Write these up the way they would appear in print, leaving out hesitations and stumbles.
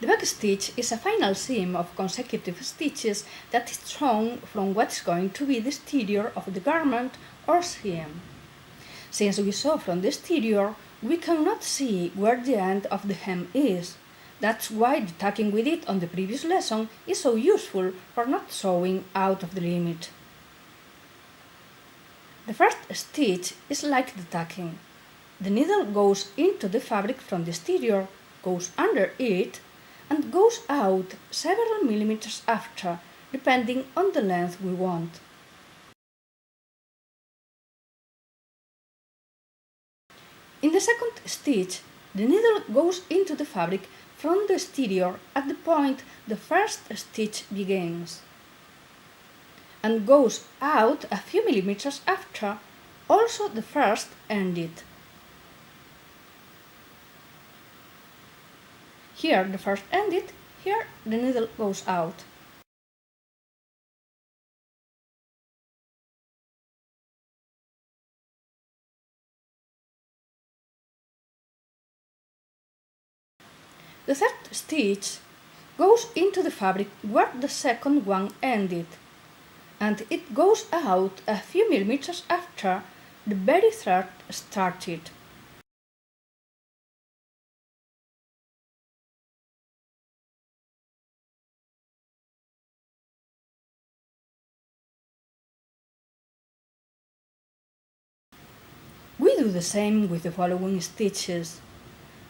The backstitch is a final seam of consecutive stitches that is shown from what is going to be the exterior of the garment or seam. Since we saw from the exterior, we cannot see where the end of the hem is. That's why the tacking we did on the previous lesson is so useful for not sewing out of the limit. The first stitch is like the tacking. The needle goes into the fabric from the exterior, goes under it, and goes out several millimeters after, depending on the length we want. In the second stitch, the needle goes into the fabric from the exterior at the point the first stitch begins, and goes out a few millimeters after, also the first ended. Here the first ended, here the needle goes out. The third stitch goes into the fabric where the second one ended, and it goes out a few millimeters after the very third started. We do the same with the following stitches.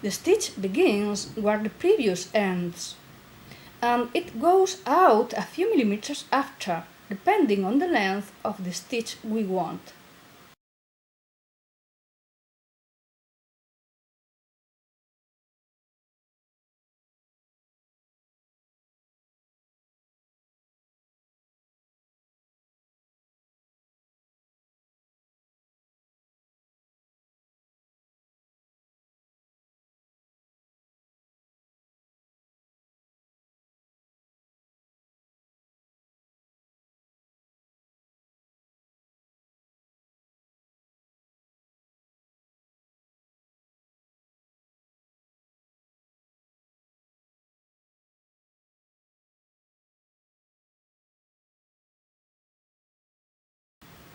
The stitch begins where the previous ends, and it goes out a few millimeters after, depending on the length of the stitch we want.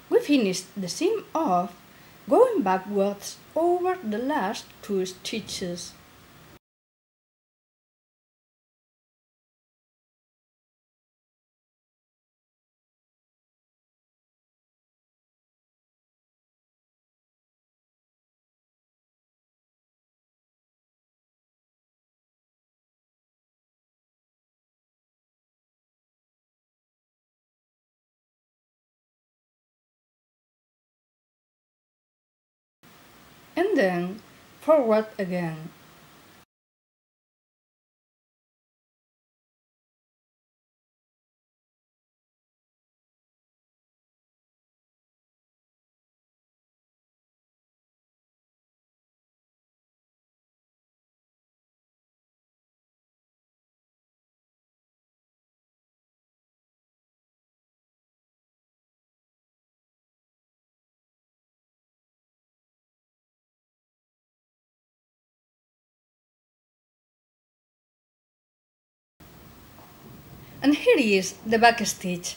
We finished the seam off going backwards over the last two stitches. And then forward again. And here is the back stitch.